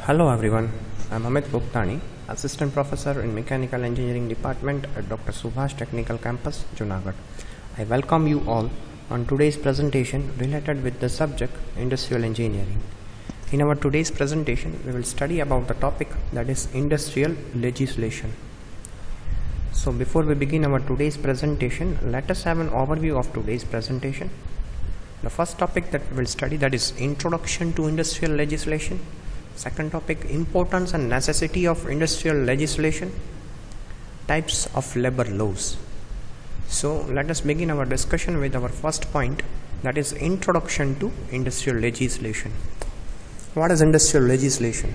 Hello everyone, I'm Amit Bhuktani, Assistant Professor in Mechanical Engineering Department at Dr. Subhash Technical Campus, Junagadh. I welcome you all on today's presentation related with the subject Industrial Engineering. In our today's presentation, we will study about the topic that is industrial legislation. So before we begin our today's presentation, let us have an overview of today's presentation. The first topic that we will study, that is Introduction to Industrial Legislation. Second topic, importance and necessity of industrial legislation. Types of labor laws. So let us begin our discussion with our first point, that is Introduction to Industrial Legislation. What is industrial legislation?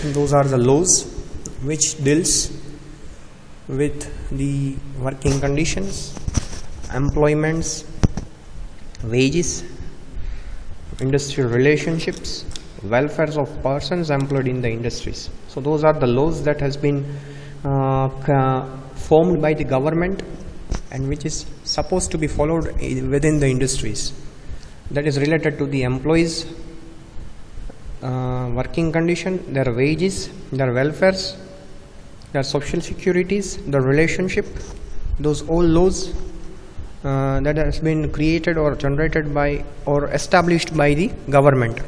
Those are the laws which deals with the working conditions, employments, wages, industrial relationships, welfares of persons employed in the industries. So those are the laws that has been formed by the government and which is supposed to be followed within the industries. That is related to the employees' working condition, their wages, their welfares, their social securities, the relationship. Those all laws that has been created or generated by or established by the government.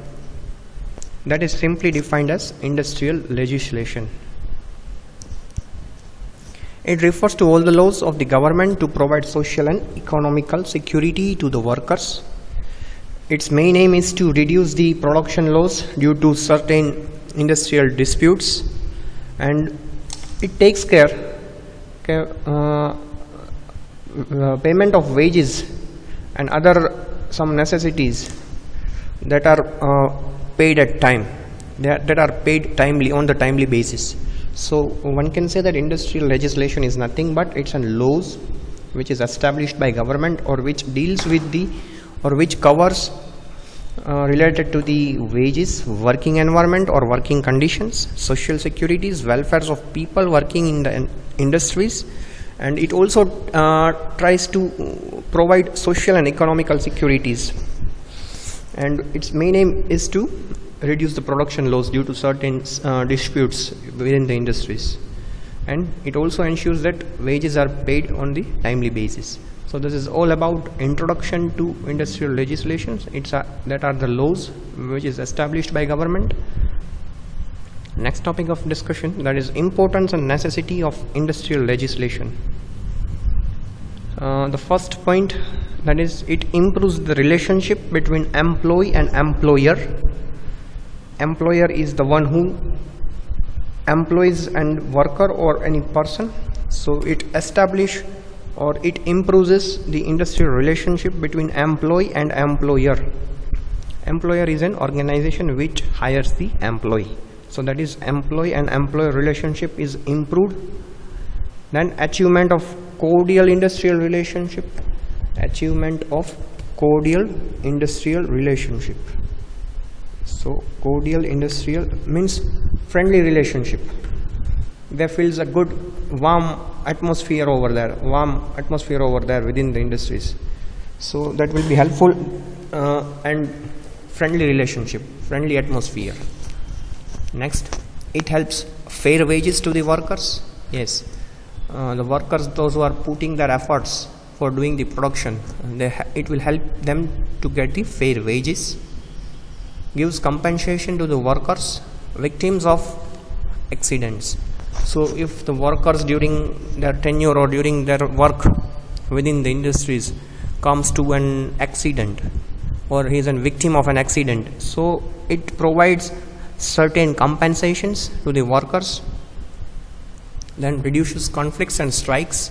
That is simply defined as industrial legislation. It refers to all the laws of the government to provide social and economical security to the workers. Its main aim is to reduce the production loss due to certain industrial disputes, and it takes care payment of wages and other some necessities that are paid at time, that are paid timely on the timely basis. So one can say that industrial legislation is nothing but it's an laws which is established by government or which deals with the or which covers related to the wages, working environment or working conditions, social securities, welfares of people working in the industries, and it also tries to provide social and economical securities, and its main aim is to reduce the production loss due to certain disputes within the industries, and it also ensures that wages are paid on the timely basis. So this is all about introduction to industrial legislations. That are the laws which is established by government. Next topic of discussion, that is importance and necessity of industrial legislation. The first point, that is it improves the relationship between employee and employer. Employer is the one who employs and worker or any person. So it establish or it improves the industrial relationship between employee and employer. Employer is an organization which hires the employee. So that is employee and employer relationship is improved. Then achievement of cordial industrial relationship. Achievement of cordial industrial relationship. So cordial industrial means friendly relationship. There feels a good warm atmosphere over there, within the industries. So that will be helpful and friendly relationship, friendly atmosphere. Next, it helps fair wages to the workers. Yes, the workers, those who are putting their efforts for doing the production, it will help them to get the fair wages. Gives compensation to the workers victims of accidents. So if the workers during their tenure or during their work within the industries comes to an accident or he is a victim of an accident, so it provides certain compensations to the workers. Then reduces conflicts and strikes.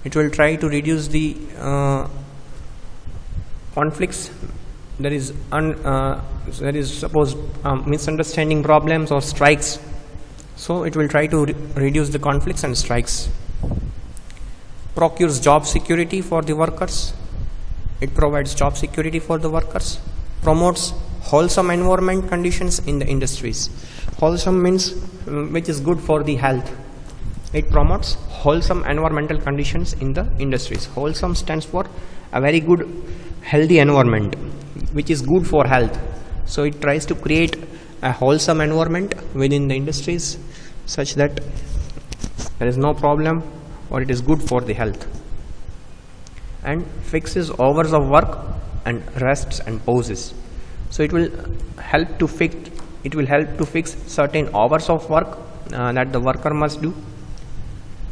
It will try to reduce the conflicts, there is suppose misunderstanding problems or strikes. So it will try to reduce the conflicts and strikes. Procures job security for the workers. It provides job security for the workers. Promotes wholesome environment conditions in the industries. Wholesome means which is good for the health. It promotes wholesome environmental conditions in the industries. Wholesome stands for a very good healthy environment which is good for health. So it tries to create a wholesome environment within the industries such that there is no problem or it is good for the health, and fixes hours of work and rests and pauses. So it will help to fix certain hours of work that the worker must do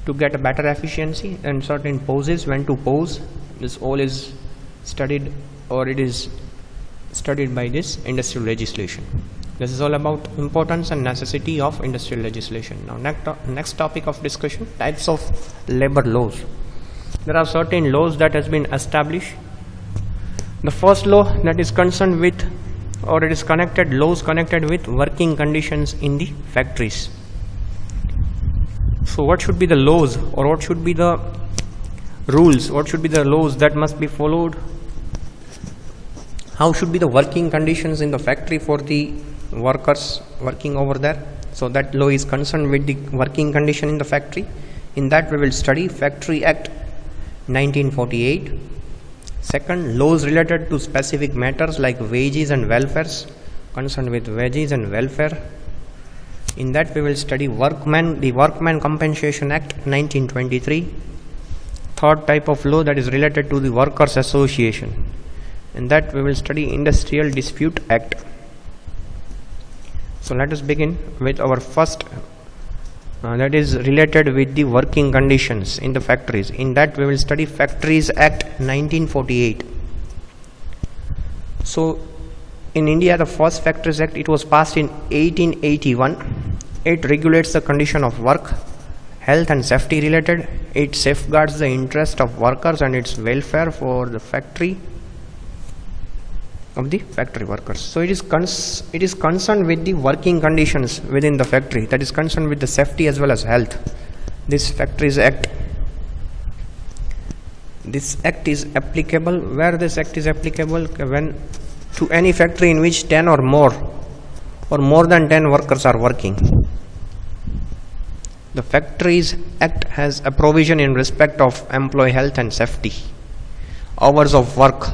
to get a better efficiency, and certain pauses, when to pause. This all is studied, or it is studied by this industrial legislation. This is all about importance and necessity of industrial legislation. Now next topic of discussion, types of labor laws. There are certain laws that has been established. The first law that is concerned with, or it is connected, laws connected with working conditions in the factories. So what should be the laws, or what should be the rules, what should be the laws that must be followed? How should be the working conditions in the factory for the workers working over there? So that law is concerned with the working condition in the factory. In that we will study Factory Act 1948. Second, laws related to specific matters like wages and welfares, concerned with wages and welfare. In that we will study the Workman Compensation Act 1923. Third type of law, that is related to the Workers Association. In that we will study Industrial Dispute Act. So let us begin with our first, that is related with the working conditions in the factories. In that we will study Factories Act 1948. So in India, the first Factories Act, it was passed in 1881. It regulates the condition of work, health and safety related. It safeguards the interest of workers and its welfare for the factory of the factory workers. So it is concerned with the working conditions within the factory, that is concerned with the safety as well as health. This Factories Act, this act is applicable, where this act is applicable, when to any factory in which 10 or more than 10 workers are working. The Factories Act has a provision in respect of employee health and safety, hours of work,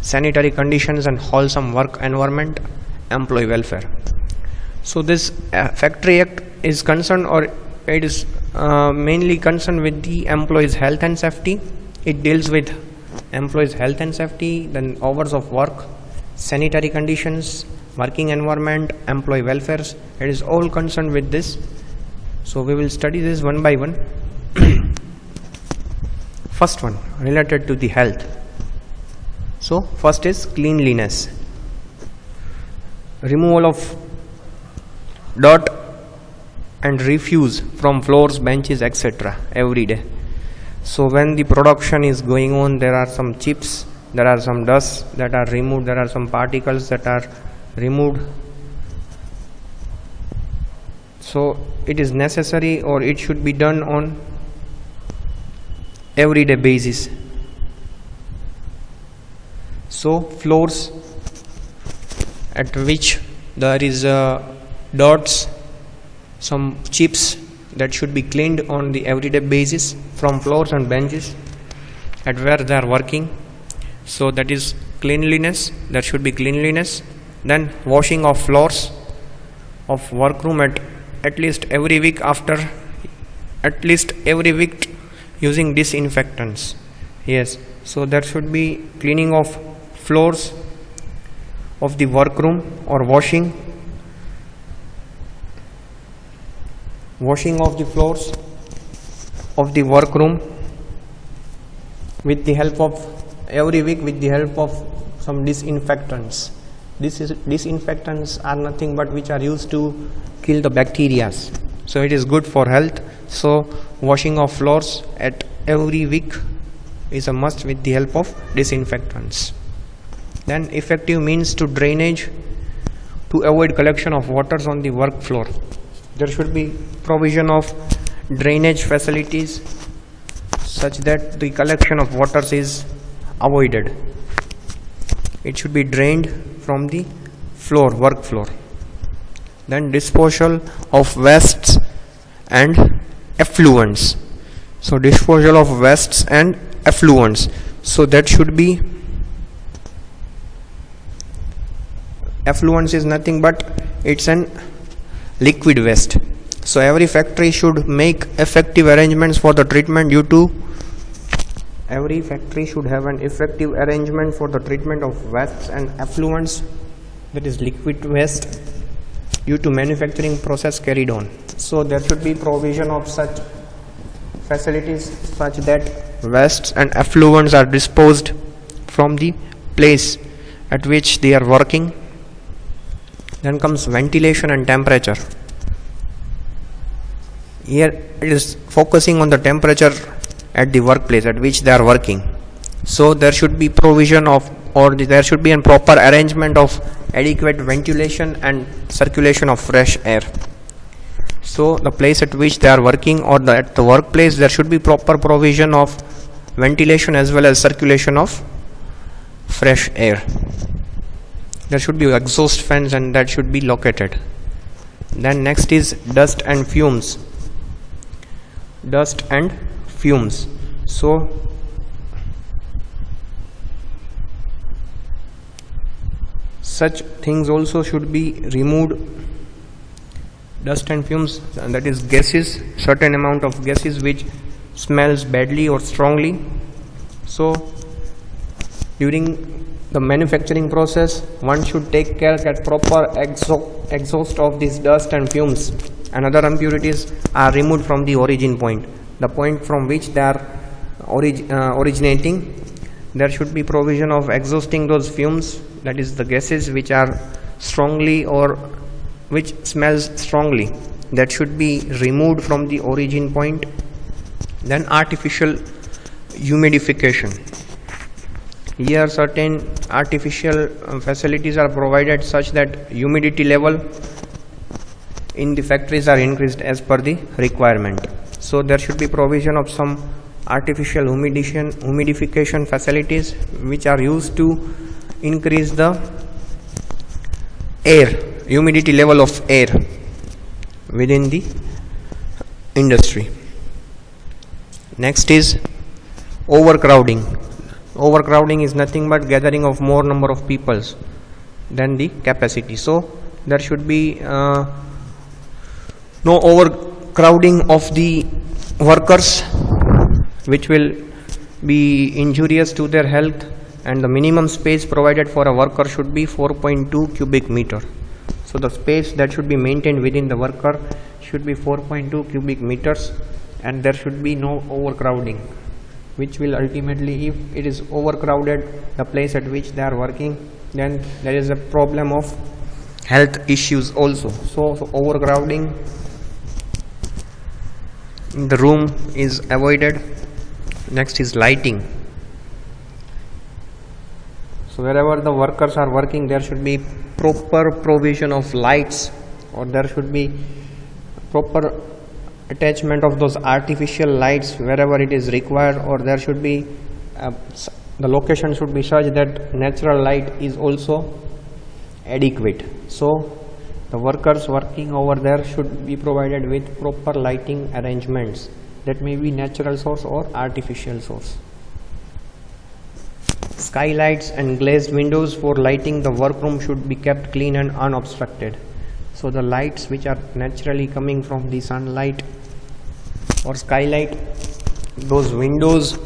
sanitary conditions and wholesome work environment, employee welfare. So this Factory Act is concerned, or it is mainly concerned with the employees' health and safety. It deals with employees' health and safety, then hours of work, sanitary conditions, working environment, employee welfares. It is all concerned with this. So we will study this one by one. First one, related to the health. So first is cleanliness. Removal of dirt and refuse from floors, benches, etc. every day. So when the production is going on, there are some chips, there are some dust that are removed, there are some particles that are removed. So it is necessary, or it should be done on everyday basis. So floors at which there is dots, some chips, that should be cleaned on the everyday basis from floors and benches at where they are working. So that is cleanliness, there should be cleanliness. Then washing of floors of workroom at least every week, using disinfectants. Yes, so there should be cleaning of floors of the workroom, or washing of the floors of the workroom with the help of every week, with the help of some disinfectants. Disinfectants are nothing but which are used to kill the bacteria. So it is good for health. So washing of floors at every week is a must with the help of disinfectants. Then effective means to drainage, to avoid collection of waters on the work floor. There should be provision of drainage facilities such that the collection of waters is avoided. It should be drained from the floor, work floor. Then disposal of wastes and effluents. So disposal of wastes and effluents. So that should be effluents is nothing but it's an liquid waste. So every factory should make effective arrangements for the treatment due to every factory should have an effective arrangement for the treatment of wastes and effluents, that is liquid waste, due to manufacturing process carried on. So there should be provision of such facilities such that wastes and effluents are disposed from the place at which they are working. Then comes ventilation and temperature. Here it is focusing on the temperature at the workplace at which they are working. So there should be provision of, or there should be a proper arrangement of adequate ventilation and circulation of fresh air. So the place at which they are working, or at the workplace, there should be proper provision of ventilation as well as circulation of fresh air. There should be exhaust fans and that should be located. Then next is dust and fumes. Dust and fumes. So such things also should be removed. Dust and fumes, and that is gases, certain amount of gases which smells badly or strongly. So during the manufacturing process, one should take care that proper exhaust of this dust and fumes and other impurities are removed from the origin point, the point from which they are originating. There should be provision of exhausting those fumes, that is the gases which are strongly or which smells strongly, that should be removed from the origin point. Then artificial humidification. Here certain artificial facilities are provided such that humidity level in the factories are increased as per the requirement. So there should be provision of some artificial humidification facilities which are used to increase the air, humidity level of air within the industry. Next is overcrowding. Overcrowding is nothing but gathering of more number of peoples than the capacity. So there should be no overcrowding of the workers which will be injurious to their health, and the minimum space provided for a worker should be 4.2 cubic meter. So the space that should be maintained within the worker should be 4.2 cubic meters, and there should be no overcrowding, which will ultimately, if it is overcrowded the place at which they are working, then there is a problem of health issues also. So overcrowding in the room is avoided. Next is lighting. So wherever the workers are working, there should be proper provision of lights, or there should be proper attachment of those artificial lights wherever it is required, or there should be the location should be such that natural light is also adequate. So the workers working over there should be provided with proper lighting arrangements, that may be natural source or artificial source. Skylights and glazed windows for lighting the workroom should be kept clean and unobstructed. So the lights which are naturally coming from the sunlight or skylight, those windows,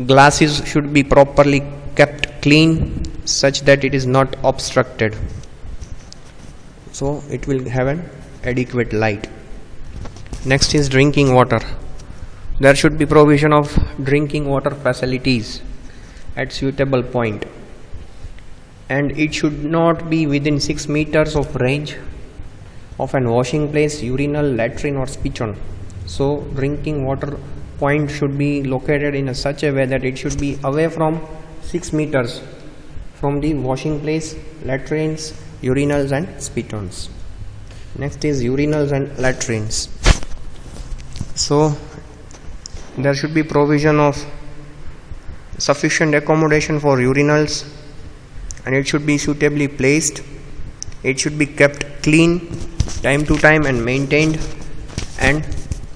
glasses should be properly kept clean such that it is not obstructed, so it will have an adequate light. Next is drinking water. There should be provision of drinking water facilities at suitable point, and it should not be within 6 meters of range of an washing place, urinal, latrine or spichon. So drinking water point should be located in such a way that it should be away from 6 meters from the washing place, latrines, urinals and spichons. Next is urinals and latrines. So there should be provision of sufficient accommodation for urinals, and it should be suitably placed. It should be kept clean time to time and maintained, and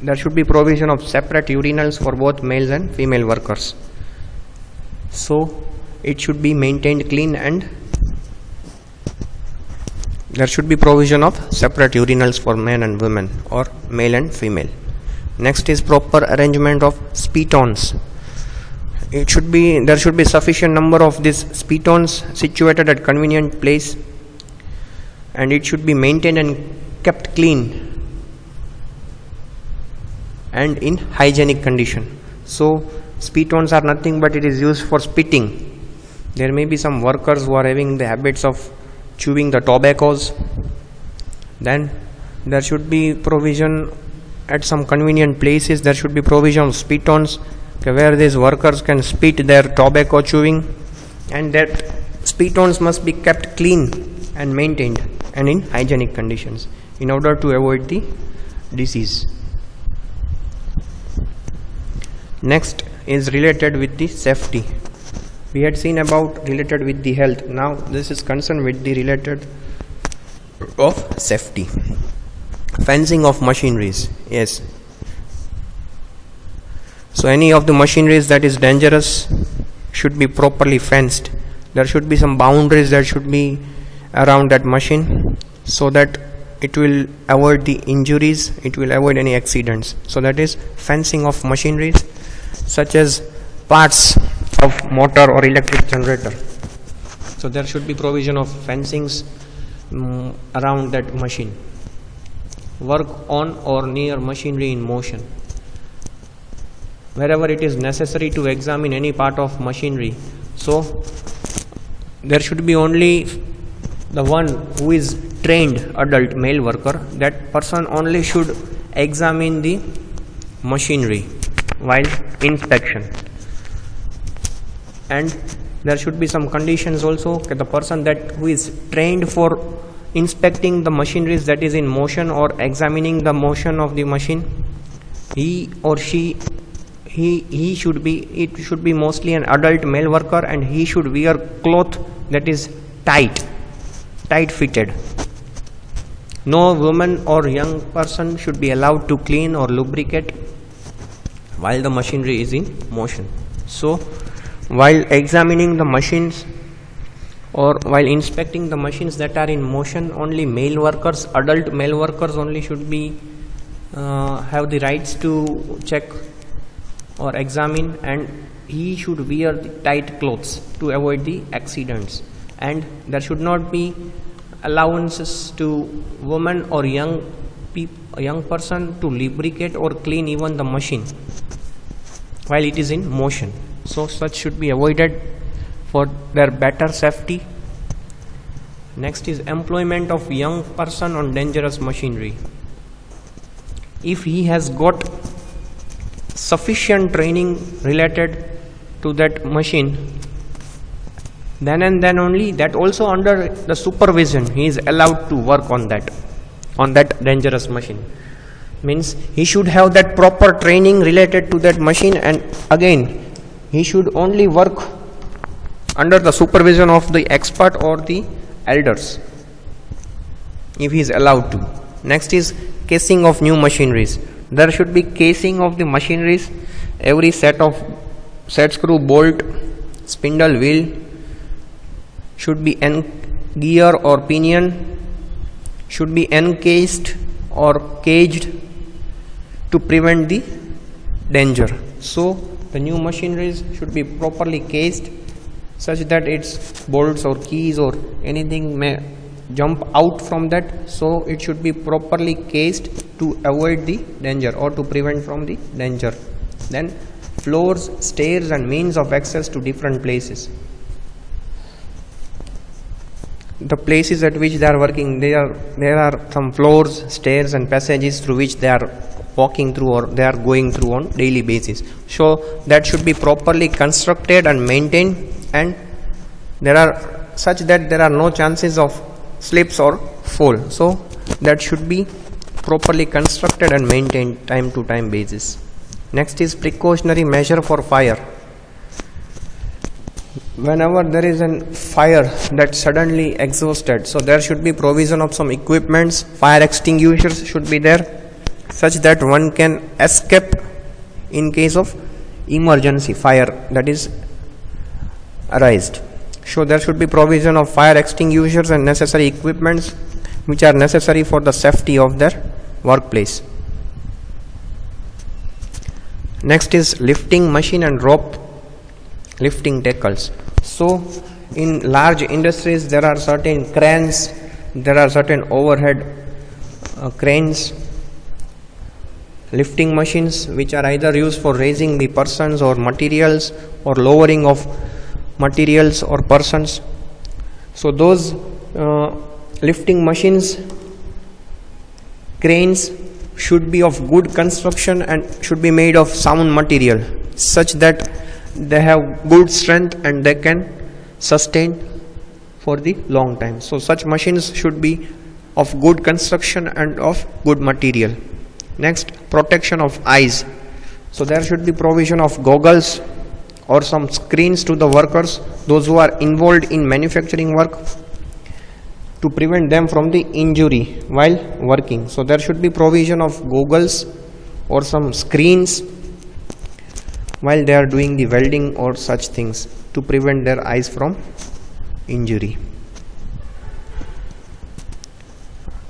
there should be provision of separate urinals for both males and female workers. So it should be maintained clean and there should be provision of separate urinals for men and women or male and female. Next is proper arrangement of spitons. There should be sufficient number of these spitons situated at convenient place, and it should be maintained and kept clean and in hygienic condition. So spitons are nothing but it is used for spitting. There may be some workers who are having the habits of chewing the tobaccos. Then there should be provision at some convenient places. There should be provision of spitons where these workers can spit their tobacco chewing, and that spitons must be kept clean and maintained and in hygienic conditions in order to avoid the disease. Next is related with the safety. We had seen about related with the health. Now this is concerned with the related of safety. Fencing of machineries. Yes. So any of the machineries that is dangerous should be properly fenced. There should be some boundaries that should be around that machine so that it will avoid the injuries, it will avoid any accidents. So that is fencing of machineries such as parts of motor or electric generator. So there should be provision of fencings around that machine. Work on or near machinery in motion. Wherever it is necessary to examine any part of machinery, so there should be only the one who is trained adult male worker. That person only should examine the machinery while inspection. And there should be some conditions also. The person who is trained for inspecting the machineries that is in motion or examining the motion of the machine, he or she should be mostly an adult male worker, and he should wear cloth that is tight fitted. No woman or young person should be allowed to clean or lubricate while the machinery is in motion. So while examining the machines or while inspecting the machines that are in motion, only male workers, adult male workers only should be have the rights to check or examine, and he should wear the tight clothes to avoid the accidents. And there should not be allowances to women or young person to lubricate or clean even the machine while it is in motion. So such should be avoided for their better safety. Next is employment of young person on dangerous machinery. If he has got sufficient training related to that machine, then and then only, that also under the supervision, he is allowed to work on that dangerous machine. Means he should have that proper training related to that machine, and again he should only work under the supervision of the expert or the elders if he is allowed to. Next is casing of new machineries. There should be casing of the machineries. Every set screw, bolt, spindle, wheel should be gear or pinion should be encased or caged to prevent the danger. So the new machineries should be properly cased such that its bolts or keys or anything may jump out from that. So it should be properly cased to avoid the danger or to prevent from the danger. Then floors, stairs and means of access to different places. The places at which they are working, there are some floors, stairs and passages through which they are walking through or they are going through on daily basis. So that should be properly constructed and maintained, and there are such that there are no chances of slips or fall. So that should be properly constructed and maintained time to time basis. Next is precautionary measure for fire. Whenever there is a fire that suddenly exhausted, so there should be provision of some equipments. Fire extinguishers should be there such that one can escape in case of emergency fire that is arised. So there should be provision of fire extinguishers and necessary equipments. which are necessary for the safety of their workplace. Next is lifting machine and rope lifting tackles. So in large industries there are certain cranes, there are certain overhead cranes, lifting machines which are either used for raising the persons or materials or lowering of materials or persons. So those lifting machines, cranes should be of good construction and should be made of sound material such that they have good strength and they can sustain for the long time. So such machines should be of good construction and of good material. Next, protection of eyes. So there should be provision of goggles or some screens to the workers, those who are involved in manufacturing work, to prevent them from the injury while working. So there should be provision of goggles or some screens while they are doing the welding or such things to prevent their eyes from injury.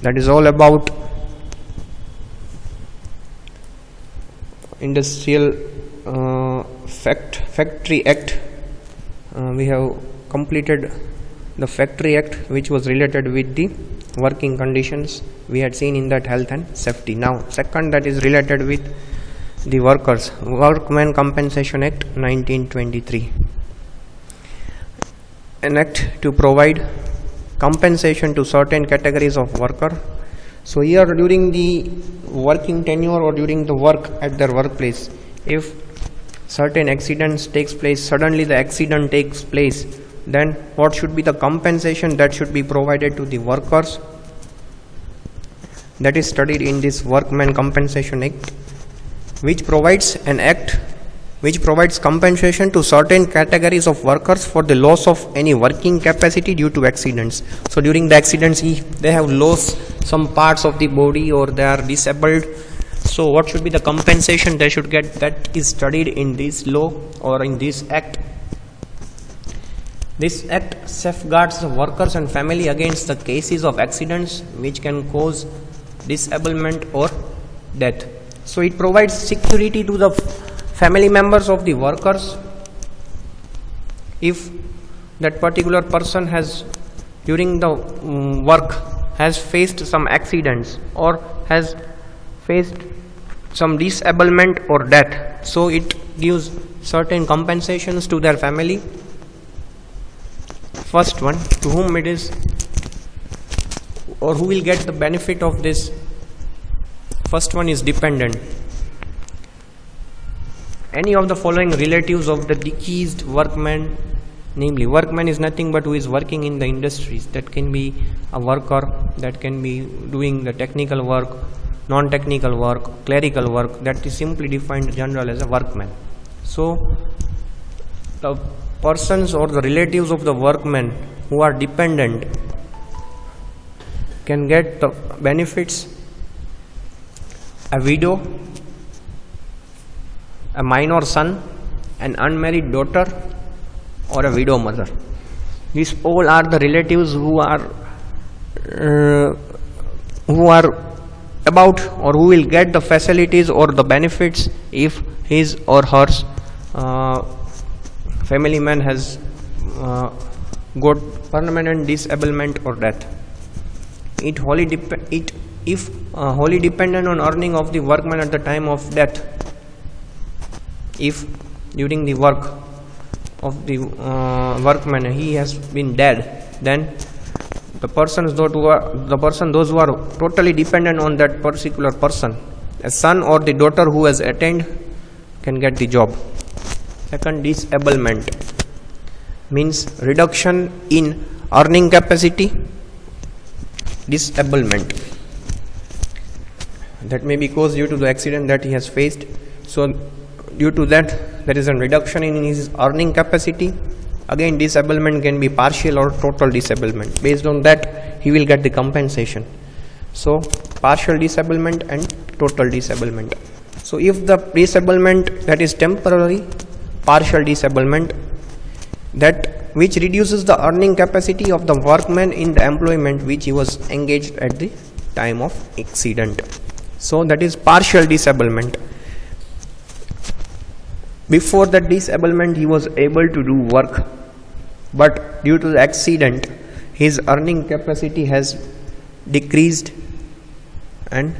That is all about Industrial Factory Act. We have completed the Factory Act, which was related with the working conditions we had seen in that health and safety. Now second, that is related with the workers, Workmen Compensation Act 1923, an act to provide compensation to certain categories of worker. So here, during the working tenure or during the work at their workplace, if certain accidents takes place, suddenly the accident takes place, then what should be the compensation that should be provided to the workers? That is studied in this Workmen Compensation Act, which provides an act which provides compensation to certain categories of workers for the loss of any working capacity due to accidents. So during the accidents, if they have lost some parts of the body or they are disabled, so what should be the compensation they should get? That is studied in this law or in this act. This act safeguards the workers and family against the cases of accidents which can cause disablement or death. So it provides security to the family members of the workers if that particular person has during the work has faced some accidents or has faced some disablement or death. So it gives certain compensations to their family. First one, to whom it is or who will get the benefit of this? First one is dependent. Any of the following relatives of the deceased workman, namely workman is nothing but who is working in the industries. That can be a worker, that can be doing the technical work, non-technical work, clerical work, that is simply defined general as a workman. So the persons or the relatives of the workmen who are dependent can get the benefits: a widow, a minor son, an unmarried daughter, or a widow mother. These all are the relatives who are about or who will get the facilities or the benefits if his or her family man has got permanent disablement or death. It wholly dependent on earning of the workman at the time of death. If during the work of the workman he has been dead, then those who are totally dependent on that particular person, a son or the daughter who has attained, can get the job. Second, disablement means reduction in earning capacity. Disablement, that may be caused due to the accident that he has faced. So due to that, there is a reduction in his earning capacity. Again, disablement can be partial or total disablement. Based on that, he will get the compensation. So partial disablement and total disablement. So if the disablement that is temporary, partial disablement, that which reduces the earning capacity of the workman in the employment which he was engaged at the time of accident. So that is partial disablement. Before that disablement he was able to do work, but due to the accident his earning capacity has decreased. And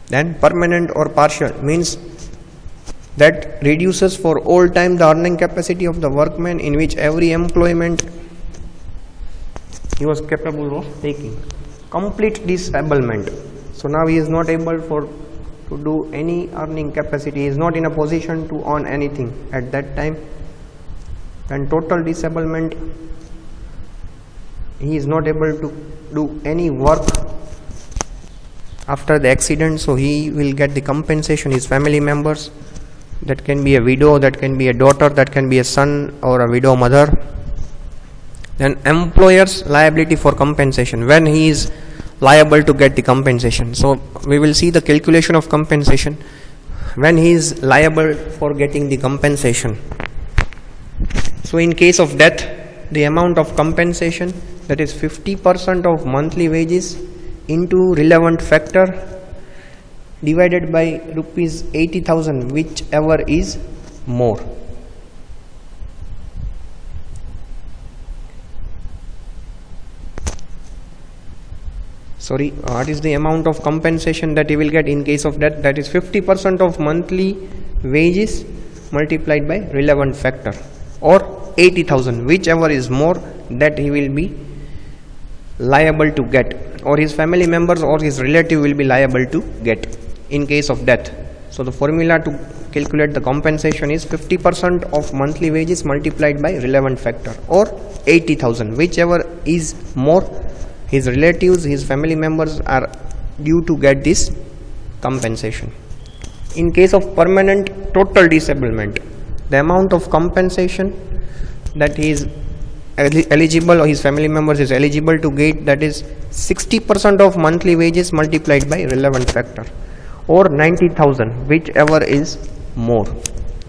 then permanent or partial means that reduces for all time the earning capacity of the workman in which every employment he was capable of taking. Complete disablement. So now he is not able to do any earning capacity. He is not in a position to earn anything at that time. And total disablement, he is not able to do any work after the accident, so he will get the compensation. His family members, that can be a widow, that can be a daughter, that can be a son or a widow mother. Then employer's liability for compensation, when he is liable to get the compensation. So we will see the calculation of compensation when he is liable for getting the compensation. So in case of death, the amount of compensation, that is 50% of monthly wages into relevant factor divided by rupees 80,000, whichever is more. Sorry, what is the amount of compensation that he will get in case of death? That is 50% of monthly wages multiplied by relevant factor, or 80,000, whichever is more, that he will be liable to get, or his family members or his relative will be liable to get in case of death. So the formula to calculate the compensation is 50% of monthly wages multiplied by relevant factor, or 80,000, whichever is more, his relatives, his family members are due to get this compensation. In case of permanent total disablement, the amount of compensation that he is eligible, or his family members is eligible to get, that is 60% of monthly wages multiplied by relevant factor, or 90,000, whichever is more.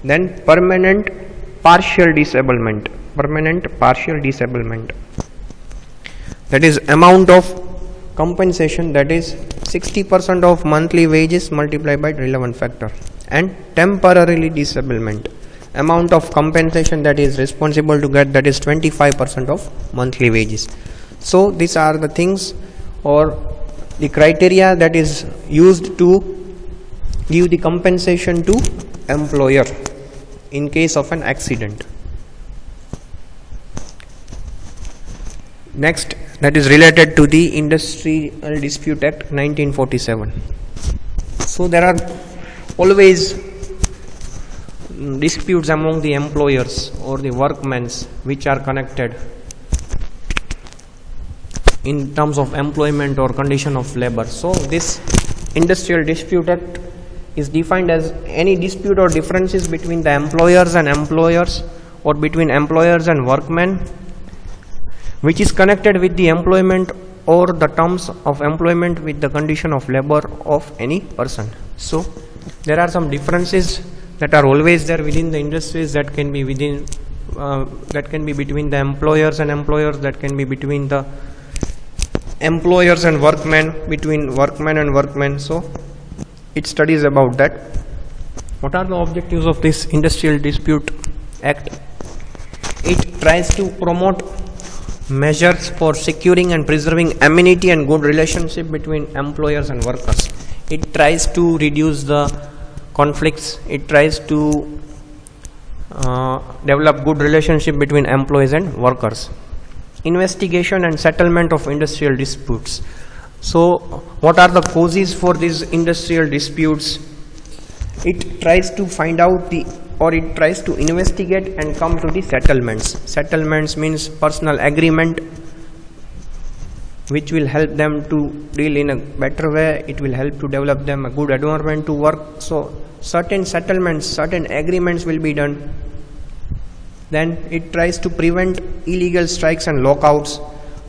Then permanent partial disablement, that is amount of compensation, that is 60% of monthly wages multiplied by relevant factor. And temporarily disablement, amount of compensation that is responsible to get, that is 25% of monthly wages. So these are the things or the criteria that is used to give the compensation to employer in case of an accident. Next, that is related to the Industrial Dispute Act 1947. So there are always disputes among the employers or the workmen which are connected in terms of employment or condition of labor. So this Industrial Dispute Act is defined as any dispute or differences between the employers and employers, or between employers and workmen, which is connected with the employment or the terms of employment with the condition of labor of any person. So there are some differences that are always there within the industries, that can be within that can be between the employers and employers, that can be between the employers and workmen, between workmen and workmen. So it studies about that. What are the objectives of this Industrial Dispute Act? It tries to promote measures for securing and preserving amenity and good relationship between employers and workers. It tries to reduce the conflicts. It tries to develop good relationship between employees and workers. Investigation and settlement of industrial disputes. So what are the causes for these industrial disputes? It tries to find out it tries to investigate and come to the settlements. Settlements means personal agreement which will help them to deal in a better way. It will help to develop them a good environment to work. So certain settlements, certain agreements will be done. Then it tries to prevent illegal strikes and lockouts.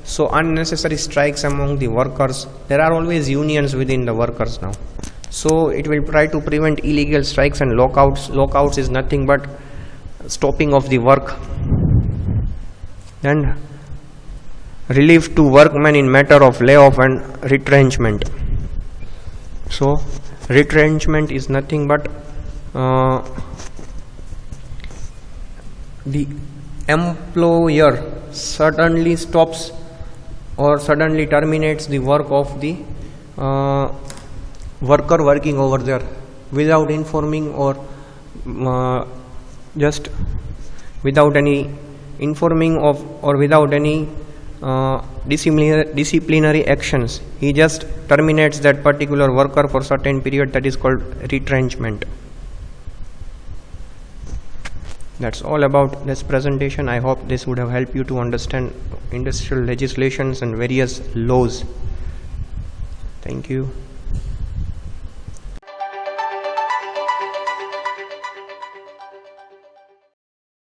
So unnecessary strikes among the workers. There are always unions within the workers now. So it will try to prevent illegal strikes and lockouts. Lockouts is nothing but stopping of the work. Then relief to workmen in matter of layoff and retrenchment. So retrenchment is nothing but the employer suddenly stops or suddenly terminates the work of the worker working over there without informing, or just without any informing of, or without any disciplinary actions. He just terminates that particular worker for certain period. That is called retrenchment. That's all about this presentation. I hope this would have helped you to understand industrial legislations and various laws. Thank you.